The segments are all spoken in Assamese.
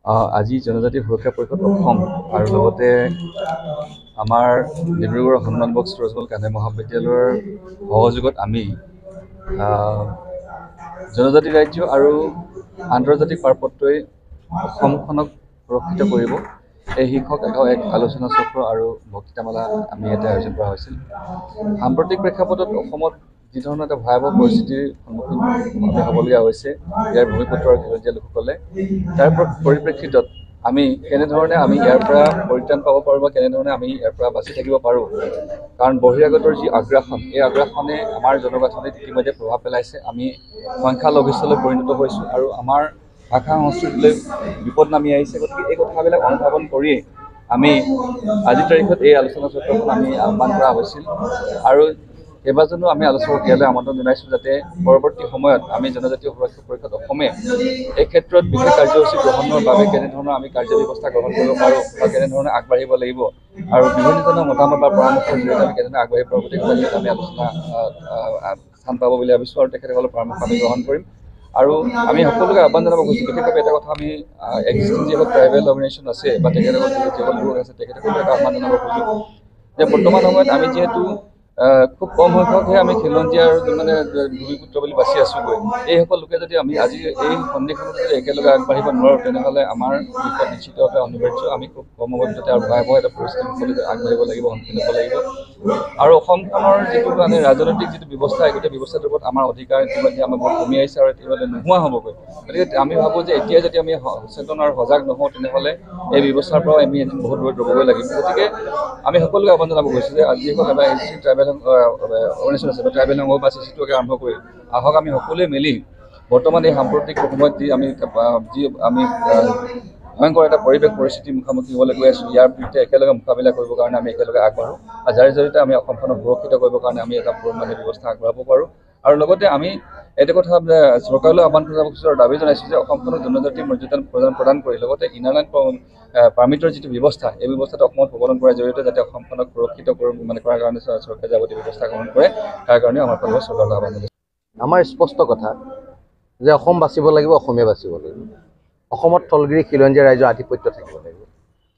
আজি জনজাতি সুৰক্ষা পৰিষদ অসম আৰু লগতে আমাৰ ডিব্ৰুগড় হনুমান বক্স ৰজমল গান্ধী মহাবিদ্যালয়ৰ সহযোগত আমি জনজাতি ৰাজ্য আৰু আন্তৰ্জাতিক পাৰপত্ৰই অসমখনক সুৰক্ষিত কৰিব এই শীৰ্ষক এক আলোচনা চক্ৰ আৰু বক্তৃতামালা আমি ইয়াতে আয়োজন কৰা হৈছিল। সাম্প্ৰতিক প্ৰেক্ষাপটত অসমত যি ধৰণৰ এটা ভয়াৱহ পৰিস্থিতিৰ সন্মুখীন আমি হ'বলগীয়া হৈছে ইয়াৰ ভূমিপুত্ৰ আৰু খিলঞ্জীয়া লোকসকলে, তাৰ পৰিপ্ৰেক্ষিতত আমি কেনেধৰণে ইয়াৰ পৰা পৰিত্ৰাণ পাব পাৰোঁ বা কেনেধৰণে আমি ইয়াৰ পৰা বাচি থাকিব পাৰোঁ, কাৰণ বহিৰাগতৰ যি আগ্ৰাসন, এই আগ্ৰাসনে আমাৰ জনগাঁথনিত ইতিমধ্যে প্ৰভাৱ পেলাইছে। আমি সংখ্যালঘিষ্ঠলৈ পৰিণত হৈছোঁ আৰু আমাৰ ভাষা সংস্কৃতিলৈ বিপদ নামি আহিছে। গতিকে এই কথাবিলাক অনুধাৱন কৰিয়েই আমি আজিৰ তাৰিখত এই আলোচনা চক্ৰখন আমি আহ্বান কৰা হৈছিল আৰু কেইবাজনো আমি আলোচকক ইয়ালৈ আমন্ত্ৰণ জনাইছোঁ যাতে পৰৱৰ্তী সময়ত আমি জনজাতীয় সুৰক্ষা পৰিষদ অসমে এই ক্ষেত্ৰত বিশেষ কাৰ্যসূচী গ্ৰহণৰ বাবে কেনেধৰণৰ আমি কাৰ্যব্যৱস্থা গ্ৰহণ কৰিব পাৰোঁ বা কেনেধৰণে আগবাঢ়িব লাগিব আৰু বিভিন্ন ধৰণৰ মতামত বা পৰামৰ্শৰ জৰিয়তে আমি কেনেধৰণে আগবাঢ়িব পাৰোঁ গোটেই কথাবিলাক আমি আলোচনা স্থান পাব বুলি ভাবিছোঁ আৰু তেখেতসকলৰ পৰামৰ্শ আমি গ্ৰহণ কৰিম। আৰু আমি সকলোকে আহ্বান জনাব খুজিছোঁ, বিশেষভাৱে এটা কথা আমি এক্সিষ্টিং যিসকল ট্ৰাইবেল অৰ্গেনাইজেশ্যন আছে বা তেখেতসকল যিসকল লোক আছে তেখেতসকলক এটা আহ্বান জনাব খোজোঁ যে বৰ্তমান সময়ত আমি যিহেতু খুব কম সংখ্যকহে আমি খিলঞ্জীয়াৰ মানে ভূমিপুত্ৰ বুলি বাছি আছোঁগৈ, এইসকল লোকে যদি আমি আজি এই সন্ধিখনত যদি একেলগে আগবাঢ়িব নোৱাৰোঁ তেনেহ'লে আমাৰ বিপদ নিশ্চিতভাৱে অনিবাৰ্য। আমি খুব কম সময়ৰ ভিতৰতে আৰু ভয়াৱহ এটা পৰিস্থিতিৰ মুখলৈ আগবাঢ়িব লাগিব, সন্মুখীন হ'ব লাগিব। আৰু অসমখনৰ যিটো মানে ৰাজনৈতিক যিটো ব্যৱস্থা, এই গোটেই ব্যৱস্থাটোৰ ওপৰত আমাৰ অধিকাৰ ইতিমধ্যে আমাৰ বহুত কমি আহিছে আৰু ইতিমধ্যে নোহোৱা হ'বগৈ। গতিকে আমি ভাবোঁ যে এতিয়া যদি আমি সচেতন আৰু সজাগ নহওঁ তেনেহ'লে এই ব্যৱস্থাৰ পৰাও আমি এদিন বহুত দূৰত ৰ'বগৈ লাগিব। গতিকে আমি সকলোকে আহ্বান জনাব গৈছোঁ যে আজি যিসকল আমাৰ এক্সিষ্টিং ট্ৰাইবেল অৰ্গেনাইজেশ্যন আছে বা ট্ৰাইবেল সংঘ বা চিচিটোকে আৰম্ভ কৰি আহক আমি সকলোৱে মিলি বৰ্তমান এই সাম্প্ৰতিক সময়ত যি আমি ভয়ংকৰ এটা পৰিৱেশ পৰিস্থিতিৰ মুখামুখি হ'বলৈ গৈ আছোঁ, ইয়াৰ বিৰুদ্ধে একেলগে মোকাবিলা কৰিবৰ কাৰণে আমি একেলগে আগবাঢ়োঁ আৰু যাৰ জৰিয়তে আমি অসমখনক সুৰক্ষিত কৰিবৰ কাৰণে আমি এটা মানে ব্যৱস্থা আগবঢ়াব পাৰোঁ। আৰু লগতে আমি এইটো কথা চৰকাৰলৈ আহ্বান জনাব খুজিছোঁ আৰু দাবী জনাইছোঁ যে অসমখনক জনজাতিৰ মৰ্যাদা প্ৰদান কৰি লগতে ইনাৰলাইন পাৰ্মিটৰ যিটো ব্যৱস্থা, এই ব্যৱস্থাটো অসমত প্ৰৱৰ্তন কৰাৰ জৰিয়তে যাতে অসমখনক সুৰক্ষিত কৰাৰ কাৰণে চৰকাৰে যাৱতীয় ব্যৱস্থা গ্ৰহণ কৰে, তাৰ কাৰণে আমাৰ ফালৰ চৰকাৰলৈ আহ্বান জনাইছোঁ। আমাৰ স্পষ্ট কথা যে অসম বাচিব লাগিব, অসমীয়া বাচিব লাগিব। অসমত থলগিৰি খিলঞ্জীয়া ৰাইজৰ আধিপত্য থাকিব লাগিব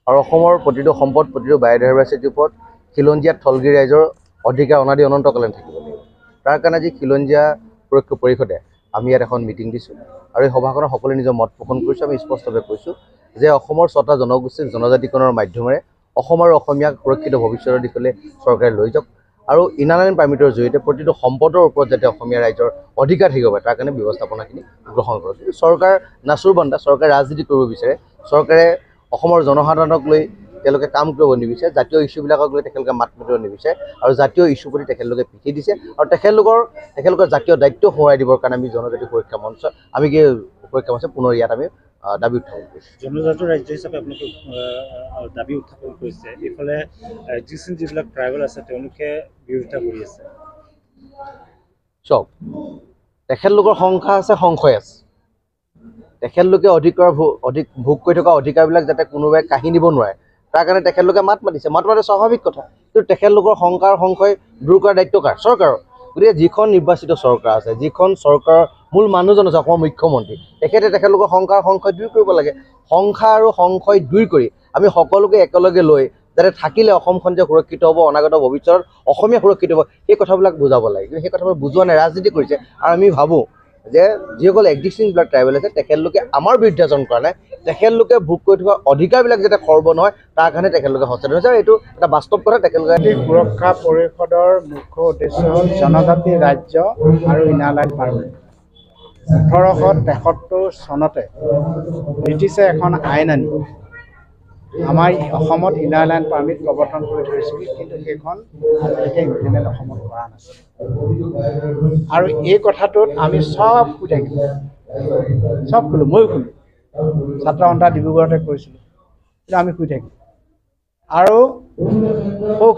আৰু অসমৰ প্ৰতিটো সম্পদ, প্ৰতিটো বায়'ডাইভাৰ্চিটিৰ ওপৰত খিলঞ্জীয়া থলগিৰি ৰাইজৰ অধিকাৰ অনাদি অনন্তকালীন থাকিব লাগিব। তাৰ কাৰণে আজি খিলঞ্জীয়া সুৰক্ষা পৰিষদে আমি ইয়াত এখন মিটিং দিছোঁ আৰু এই সভাখনত সকলোৱে নিজৰ মত পোষণ কৰিছোঁ। আমি স্পষ্টভাৱে কৈছোঁ যে অসমৰ 6টা জনগোষ্ঠীক জনজাতিকৰণৰ মাধ্যমেৰে অসম আৰু অসমীয়াক সুৰক্ষিত ভৱিষ্যতৰ দিশলৈ চৰকাৰে লৈ যাওক আৰু ইনাৰলাইন পাৰ্মিটৰ জৰিয়তে প্ৰতিটো সম্পদৰ ওপৰত যাতে অসমীয়া ৰাইজৰ অধিকাৰ থাকিব পাৰে তাৰ কাৰণে ব্যৱস্থাপনাখিনি গ্ৰহণ কৰক। চৰকাৰ নাচুৰবান্দা, চৰকাৰে ৰাজনীতি কৰিব বিচাৰে, চৰকাৰে অসমৰ জনসাধাৰণক লৈ তেওঁলোকে কাম কৰিব নিবিচাৰে, জাতীয় ইছ্যুবিলাকক লৈ তেখেতলোকে মাত মাতিব নিবিচাৰে আৰু জাতীয় ইছ্যুৰ প্ৰতি তেখেতলোকে পিঠি দিছে আৰু তেখেতলোকৰ জাতীয় দায়িত্ব সোঁৱৰাই দিবৰ কাৰণে আমি জনজাতি সুৰক্ষা মঞ্চ পুনৰ ইয়াত আমি দাবী উত্থাপন কৰিছোঁ। জনজাতীয় ৰাজ্য হিচাপে আপোনালোকে দাবী উত্থাপন কৰিছে, এইফালে এক্সিষ্টিং যিবিলাক ট্ৰাইবেল আছে তেওঁলোকে বিৰোধিতা কৰি আছে। চাওক, তেখেতলোকৰ সংখ্যা আছে, সংশয় আছে। তেখেতলোকে ভোগ কৰি থকা অধিকাৰবিলাক যাতে কোনোবাই কাঢ়ি নিব নোৱাৰে তাৰ কাৰণে তেখেতলোকে মাত মাতিছে, মাত মাতে স্বাভাৱিক কথা। কিন্তু তেখেতলোকৰ সংশয় দূৰ কৰাৰ দায়িত্ব কাৰ? চৰকাৰৰ। গতিকে যিখন নিৰ্বাচিত চৰকাৰ আছে, যিখন চৰকাৰৰ মূল মানুহজন আছে অসমৰ মুখ্যমন্ত্ৰী, তেখেতলোকৰ সংশয় দূৰ কৰিব লাগে। সংখ্যা আৰু সংশয় দূৰ কৰি আমি সকলোকে একেলগে লৈ যাতে থাকিলে অসমখন যে সুৰক্ষিত হ'ব, অনাগত ভৱিষ্যত অসমীয়া সুৰক্ষিত হ'ব, সেই কথাবিলাক বুজাব লাগে। কিন্তু সেই কথাবোৰ বুজোৱা নাই, ৰাজনীতি কৰিছে। আৰু আমি ভাবোঁ যে যিসকল এক্সিষ্টিং যিবিলাক ট্ৰাইবেল আছে তেখেতলোকে আমাৰ বিৰুদ্ধাচৰণ কৰা নাই, তেখেতলোকে ভোগ কৰি থকা অধিকাৰবিলাক যাতে খৰ্ব নহয় তাৰ কাৰণে তেখেতলোকে সচেতন হৈছে। এইটো এটা বাস্তৱ কথা। তেখেতলোকে সুৰক্ষা পৰিষদৰ মুখ্য উদ্দেশ্য হ'ল জনজাতি ৰাজ্য আৰু ইনাৰলাইন পাৰ্মিট। 1873 চনতে ব্ৰিটিছে এখন আইন আনি আমাৰ অসমত ইনাৰলাইন পাৰ্মিট প্ৰৱৰ্তন কৰি থৈছিল, কিন্তু সেইখন আজিলৈকে ইমপ্লিমেণ্ট অসমত কৰা নাছিল। আৰু এই কথাটোত আমি চব শুই থাকিলোঁ, চব শুলোঁ, ময়ো শুলোঁ। ছাত্ৰ সন্থা ডিব্ৰুগড়তে কৰিছিলোঁ, কিন্তু আমি শুই থাকিলোঁ। আৰু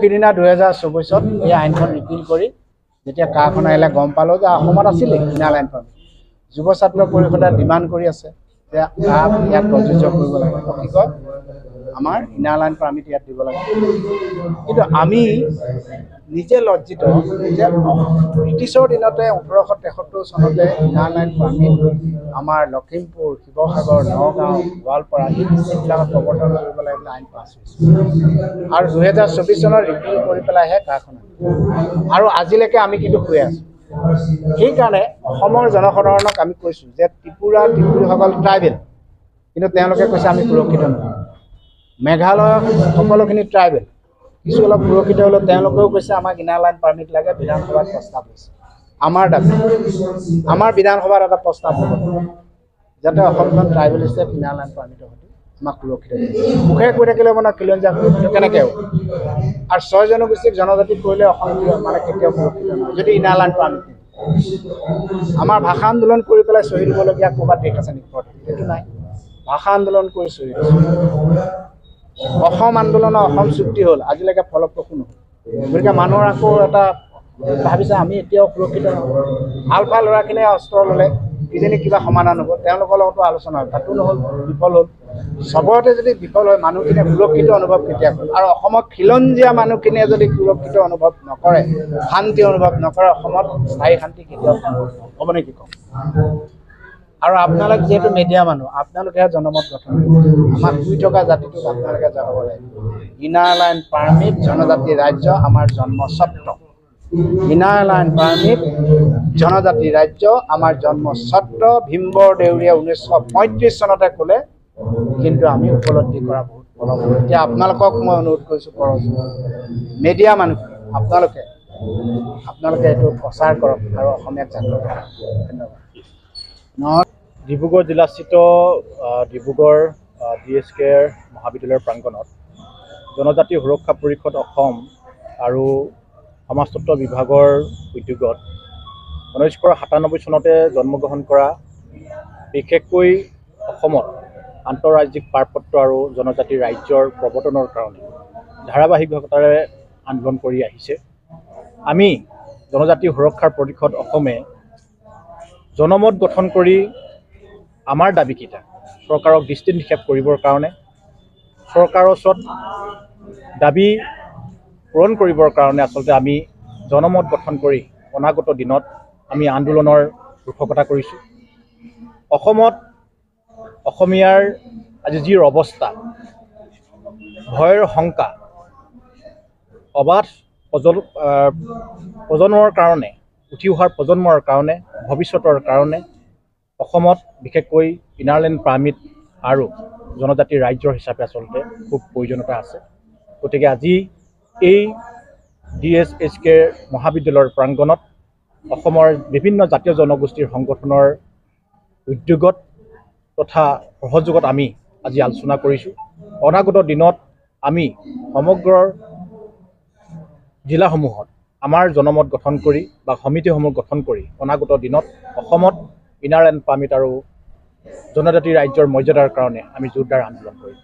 সিদিনা 2024 এই আইনখন ৰিপিল কৰি যেতিয়া কাখন আহিলে গম পালোঁ যে অসমত আছিলে ইনাৰলাইন পাৰ্মিট। যুৱ ছাত্ৰ পৰিষদে ডিমাণ্ড কৰি আছে যে ইয়াত প্ৰযোজ্য কৰিব লাগে, কি কয় আমাৰ ইনাৰ লাইন পাৰ্মিট ইয়াত দিব লাগে। কিন্তু আমি নিজে লজ্জিত যে ব্ৰিটিছৰ দিনতে 1873 চনতে ইনাৰ লাইন পাৰ্মিট আমাৰ লখিমপুৰ, শিৱসাগৰ, নগাঁও, গোৱালপাৰা এই ডিষ্ট্ৰিক্টবিলাকত প্ৰৱৰ্তন কৰিব লাগে বুলি আইন পাছ হৈছে, আৰু 2024 চনত ৰিভিউ কৰি পেলাইহে কাৰখন আৰু আজিলৈকে আমি কিন্তু শুই আছোঁ। সেইকাৰণে অসমৰ জনসাধাৰণক আমি কৈছোঁ যে ত্ৰিপুৰীসকল ট্ৰাইবেল, কিন্তু তেওঁলোকে কৈছে আমি সুৰক্ষিত নহয়। মেঘালয়ৰ সকলোখিনি ট্ৰাইবেল, কিছু অলপ সুৰক্ষিত হ'লেও তেওঁলোকেও কৈছে আমাক ইনাৰ লাইন পাৰ্মিট লাগে। বিধানসভাত প্ৰস্তাৱ হৈছে, আমাৰ দাবী, আমাৰ বিধানসভাত এটা প্ৰস্তাৱ হ'ব যাতে অসমখন ট্ৰাইবেল ষ্টেট ইনাৰ লাইন পাৰ্মিটৰ সৈতে আমাক সুৰক্ষিত কৰিব। মুখে কৈ থাকিলে মানে খিলঞ্জীয়া সুৰক্ষিত কেনেকৈ হ'ব? আৰু 6 জনগোষ্ঠীক জনজাতি কৰিলে অসম মানে কেতিয়াও সুৰক্ষিত নহয় যদি ইনাৰ লাইন পাৰ্মিট। আমাৰ ভাষা আন্দোলন কৰি পেলাই শ্বহীদ হ'বলগীয়া ক'ৰবাত দেশ আছে নেকি? সেইটো নাই। ভাষা আন্দোলন কৰি শ্বহীদ অসম আন্দোলনৰ অসম চুক্তি হ'ল, আজিলৈকে ফলপ্ৰসূ নহ'ল। গতিকে মানুহৰ আকৌ এটা ভাবিছে আমি এতিয়াও সুৰক্ষিত নহ'ব। আলফা ল'ৰাখিনিয়ে অস্ত্ৰ ল'লে কিজানি কিবা সমাধান হ'ব, তেওঁলোকৰ লগতো আলোচনা হ'ল, তাতো নহ'ল, বিফল হ'ল। চবতে যদি বিফল হয় মানুহখিনিয়ে সুৰক্ষিত অনুভৱ কেতিয়া কৰে? আৰু অসমত খিলঞ্জীয়া মানুহখিনিয়ে যদি সুৰক্ষিত অনুভৱ নকৰে, শান্তি অনুভৱ নকৰে, অসমত স্থায়ী শান্তি কেতিয়াও হ'ব নেকি কওক? আৰু আপোনালোক যিহেতু মিডিয়া মানুহ, আপোনালোকেহে জনমত গঠন কৰিব। আমাক শুই থকা জাতিটোক আপোনালোকে জনাব লাগিব ইনাৰ লাইন পাৰ্মিট জনজাতি ৰাজ্য আমাৰ জন্মস্বত্ব। ইনাৰ লাইন পাৰ্মিট জনজাতি ৰাজ্য আমাৰ জন্মস্বত্ব। ভীমবৰ দেউৰীয়ে 1935 চনতে ক'লে, কিন্তু আমি উপলব্ধি কৰা বহুত পলম হ'ল। এতিয়া আপোনালোকক মই অনুৰোধ কৰিছোঁ, মিডিয়া মানুহ আপোনালোকে এইটো প্ৰচাৰ কৰক আৰু অসমীয়াক জাগ্ৰত কৰক। ধন্যবাদ। ডিব্ৰুগড় জিলাস্থিত ডিব্ৰুগড় DSK মহাবিদ্যালয়ৰ প্ৰাংগণত জনজাতি সুৰক্ষা পৰিষদ অসম আৰু সমাজতত্ত্ব বিভাগৰ উদ্যোগত 1997 চনতে জন্মগ্ৰহণ কৰা, বিশেষকৈ অসমত আন্তঃৰাজ্যিক পাৰপত্ৰ আৰু জনজাতি ৰাজ্যৰ প্ৰৱৰ্তনৰ কাৰণে ধাৰাবাহিকতাৰে আন্দোলন কৰি আহিছে। আমি জনজাতি সুৰক্ষাৰ পৰিষদ অসমে জনমত গঠন কৰি আমাৰ দাবীকেইটা চৰকাৰক দৃষ্টি নিক্ষেপ কৰিবৰ কাৰণে, চৰকাৰৰ ওচৰত দাবী পূৰণ কৰিবৰ কাৰণে আচলতে আমি জনমত গঠন কৰি অনাগত দিনত আমি আন্দোলনৰ ৰূপকতা কৰিছোঁ। অসমত অসমীয়াৰ আজি যি অৱস্থা, ভয়ৰ শংকা, অবাধ প্ৰজন্মৰ কাৰণে, উঠি অহাৰ প্ৰজন্মৰ কাৰণে, ভৱিষ্যতৰ কাৰণে অসমত বিশেষকৈ ইনাৰ লাইন পাৰ্মিট আৰু জনজাতি ৰাজ্যৰ হিচাপে আচলতে খুব প্ৰয়োজনীয়তা আছে। গতিকে আজি এই DSK মহাবিদ্যালয়ৰ প্ৰাংগণত অসমৰ বিভিন্ন জাতীয় জনগোষ্ঠীৰ সংগঠনৰ উদ্যোগত তথা সহযোগত আমি আজি আলোচনা কৰিছোঁ। অনাগত দিনত আমি সমগ্ৰ জিলাসমূহত আমাৰ জনমত গঠন কৰি বা সমিতিসমূহ গঠন কৰি অনাগত দিনত অসমত ইনাৰ লাইন পাৰ্মিট আৰু জনজাতি ৰাজ্যৰ মৰ্যাদাৰ কাৰণে আমি জোৰদাৰ আন্দোলন কৰিম।